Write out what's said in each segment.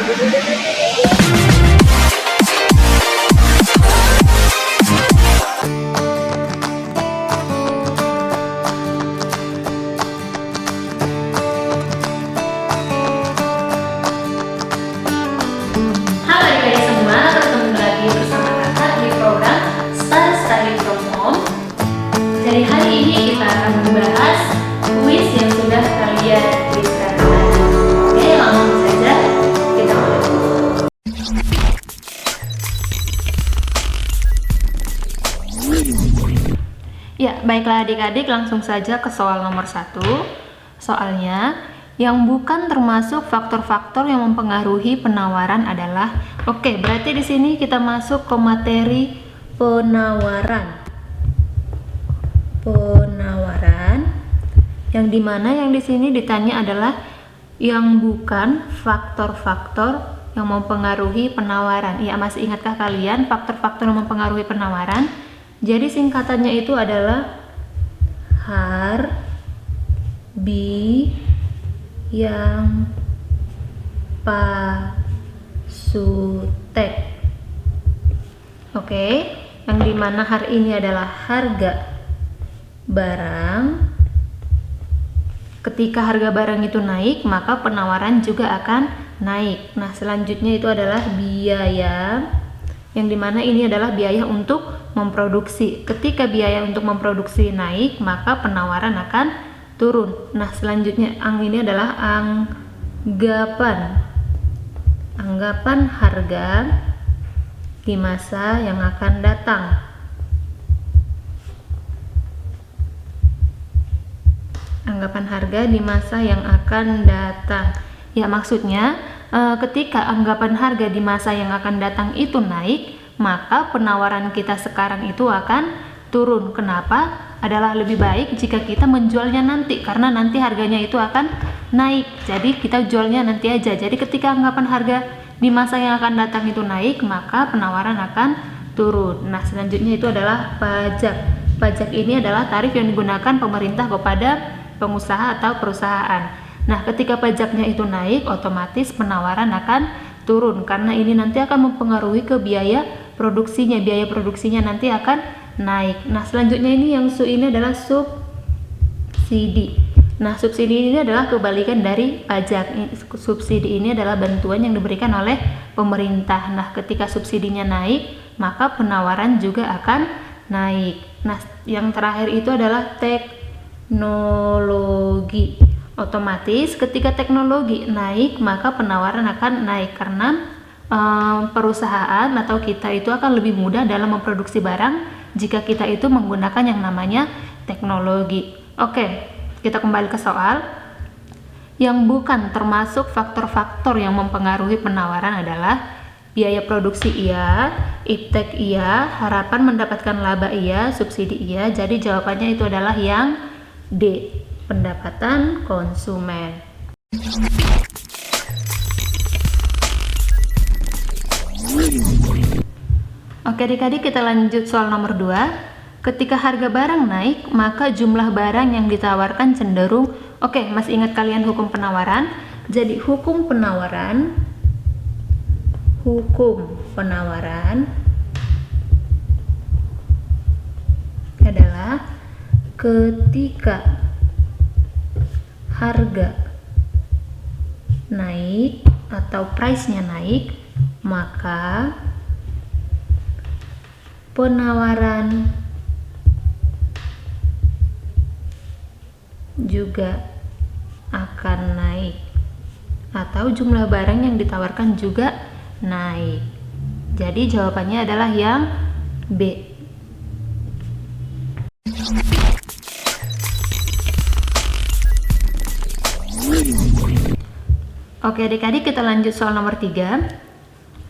Dari hari ini kita akan membahas kuis yang sudah kalian tuliskan tadi. Oke, langsung saja kita mulai. Ya, baiklah adik-adik, langsung saja ke soal nomor 1. Soalnya, yang bukan termasuk faktor-faktor yang mempengaruhi penawaran adalah, oke, berarti di sini kita masuk ke materi penawaran. Yang dimana yang di sini ditanya adalah yang bukan faktor-faktor yang mempengaruhi penawaran. Ya, masih ingatkah kalian faktor-faktor yang mempengaruhi penawaran? Jadi singkatannya itu adalah yang pasutek. Oke, yang dimana har ini adalah harga barang. Ketika harga barang itu naik, maka penawaran juga akan naik. Nah, selanjutnya itu adalah biaya, yang dimana ini adalah biaya untuk memproduksi. Ketika biaya untuk memproduksi naik, maka penawaran akan turun. Nah, selanjutnya ini adalah anggapan harga di masa yang akan datang. Anggapan harga di masa yang akan datang. Ya, maksudnya ketika anggapan harga di masa yang akan datang itu naik, maka penawaran kita sekarang itu akan turun. Kenapa? Adalah lebih baik jika kita menjualnya nanti, karena nanti harganya itu akan naik. Jadi kita jualnya nanti aja. Jadi ketika anggapan harga di masa yang akan datang itu naik, maka penawaran akan turun. Nah, selanjutnya itu adalah pajak. Pajak ini adalah tarif yang digunakan pemerintah kepada pengusaha atau perusahaan. Nah, ketika pajaknya itu naik, otomatis penawaran akan turun karena ini nanti akan mempengaruhi ke biaya produksinya. Biaya produksinya nanti akan naik. Nah, selanjutnya ini adalah subsidi. Nah, subsidi ini adalah kebalikan dari pajak. Subsidi ini adalah bantuan yang diberikan oleh pemerintah. Nah, ketika subsidinya naik, maka penawaran juga akan naik. Nah, yang terakhir itu adalah teknologi. Otomatis ketika teknologi naik, maka penawaran akan naik karena perusahaan atau kita itu akan lebih mudah dalam memproduksi barang jika kita itu menggunakan yang namanya teknologi. Oke, kita kembali ke soal. Yang bukan termasuk faktor-faktor yang mempengaruhi penawaran adalah biaya produksi iya, iptek iya, harapan mendapatkan laba iya, subsidi iya. Jadi jawabannya itu adalah yang D, pendapatan konsumen. Oke adik-adik, kita lanjut soal nomor 2. Ketika harga barang naik, maka jumlah barang yang ditawarkan cenderung. Oke, masih ingat kalian hukum penawaran? Jadi hukum penawaran adalah ketika harga naik atau price-nya naik, maka penawaran juga akan naik atau jumlah barang yang ditawarkan juga naik. Jadi jawabannya adalah yang B. Oke adik-adik, kita lanjut soal nomor 3.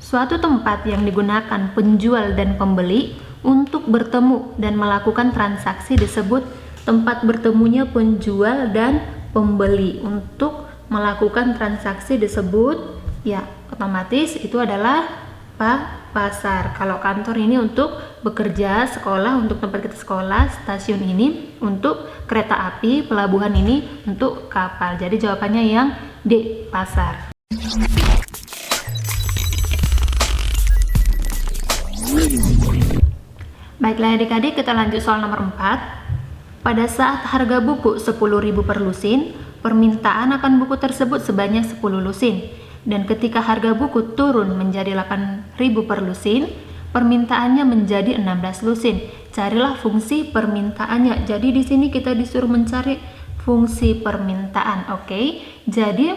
Suatu tempat yang digunakan penjual dan pembeli untuk bertemu dan melakukan transaksi disebut tempat bertemunya penjual dan pembeli. Untuk melakukan transaksi disebut, ya otomatis itu adalah pasar. Kalau kantor ini untuk bekerja, sekolah untuk tempat kita sekolah, stasiun ini untuk kereta api, pelabuhan ini untuk kapal. Jadi jawabannya yang D, pasar. Baiklah adik-adik, kita lanjut soal nomor 4. Pada saat harga buku 10.000 per lusin, permintaan akan buku tersebut sebanyak 10 lusin. Dan ketika harga buku turun menjadi 8.000 per lusin, permintaannya menjadi 16 lusin. Carilah fungsi permintaannya. Jadi di sini kita disuruh mencari fungsi permintaan. Oke. Jadi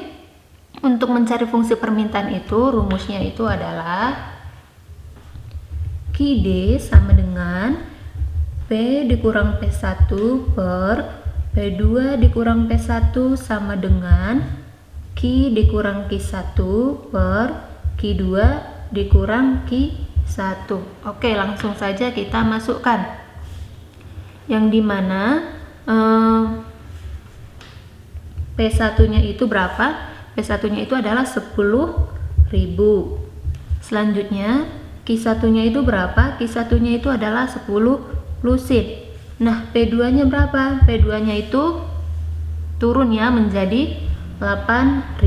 untuk mencari fungsi permintaan itu rumusnya itu adalah QD sama dengan P dikurang P1 per P2 dikurang P1 sama dengan Q dikurang Q1 per Q2 dikurang Q1. Oke, langsung saja kita masukkan. Yang dimana P1-nya itu berapa? P1-nya itu adalah 10.000. Selanjutnya Q1-nya itu berapa? Q1-nya itu adalah 10 lusin. Nah, P2-nya berapa? P2-nya itu turun ya menjadi 8.000.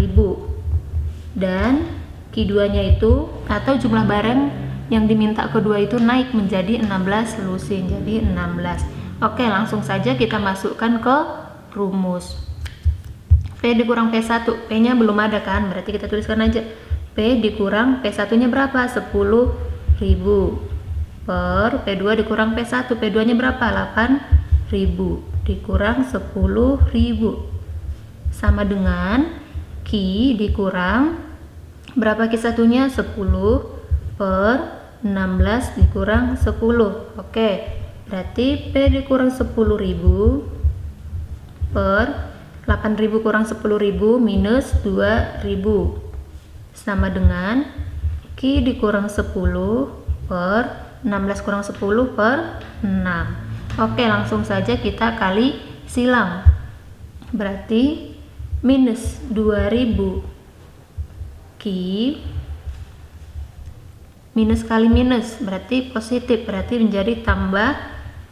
Dan Q2-nya itu atau jumlah barang yang diminta kedua itu naik menjadi 16 lusin. Jadi 16. Oke, langsung saja kita masukkan ke rumus. P dikurang P1. P-nya belum ada kan? Berarti kita tuliskan aja. P dikurang P1-nya berapa? 10.000 per P2 dikurang P1. P2-nya berapa? 8.000 dikurang 10.000 sama dengan Q dikurang berapa Q1-nya? 10 per 16 dikurang 10. Oke, berarti P dikurang 10.000 per 8.000 kurang 10.000 minus 2.000 sama dengan Q dikurang 10 per 16 kurang 10 per 6. Oke, langsung saja kita kali silang. Berarti minus 2.000 Q minus kali minus berarti positif, berarti menjadi tambah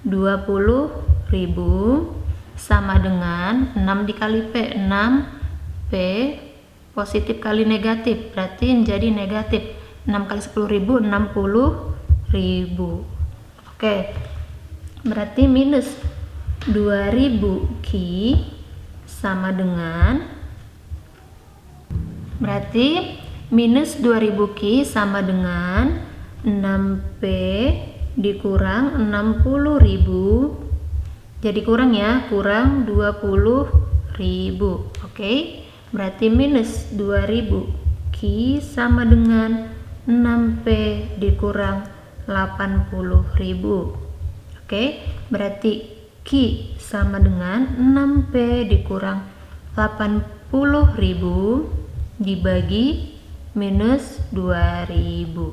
20.000 sama dengan 6 dikali P, 6 P positif kali negatif berarti menjadi negatif. 6 kali 10.000 60.000. Oke, berarti minus 2.000 Q sama dengan berarti minus 2.000 Q sama dengan 6P dikurang 60.000. Jadi kurang ya, kurang 20.000. Oke, berarti minus 2.000 Q sama dengan 6P dikurang 80.000. Oke, berarti Q sama dengan 6P dikurang 80.000 dibagi minus 2.000.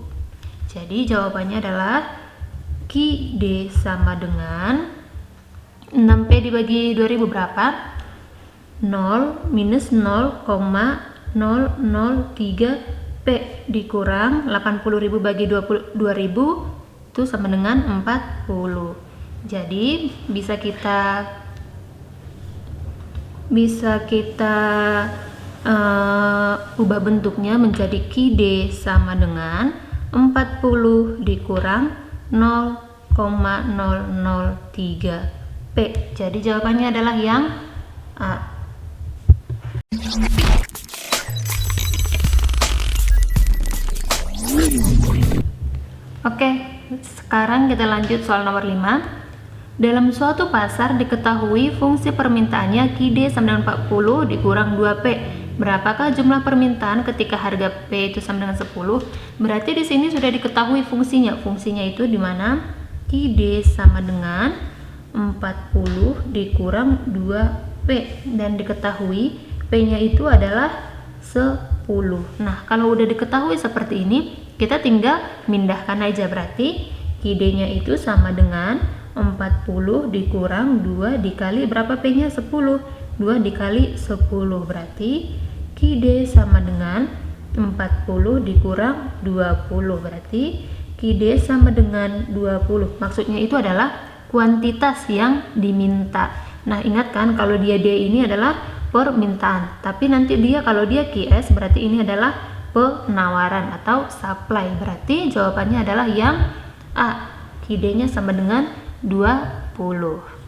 Jadi jawabannya adalah QD sama dengan 6P dibagi 2.000 berapa? 0 minus 0,003 P dikurang 80.000 bagi 2.000 itu sama dengan 40. Jadi bisa kita ubah bentuknya menjadi QD sama dengan 40 dikurang 0,003 P. Jadi jawabannya adalah yang A. Oke, sekarang kita lanjut soal nomor 5. Dalam suatu pasar diketahui fungsi permintaannya QD sama dengan 40 dikurang 2P. Berapakah jumlah permintaan ketika harga P itu sama dengan 10? Berarti di sini sudah diketahui fungsinya. Fungsinya itu di mana QD sama dengan 40 dikurang 2P dan diketahui P-nya itu adalah 10. Nah, kalau udah diketahui seperti ini, kita tinggal mindahkan aja. Berarti QD-nya itu sama dengan 40 dikurang 2 dikali berapa P-nya? 10. 2 dikali 10 berarti QD sama dengan 40 dikurang 20. Berarti QD sama dengan 20. Maksudnya itu adalah kuantitas yang diminta. Nah, ingat kan kalau dia D ini adalah permintaan. Tapi nanti kalau dia QS berarti ini adalah penawaran atau supply. Berarti jawabannya adalah yang A. KID-nya sama dengan 20.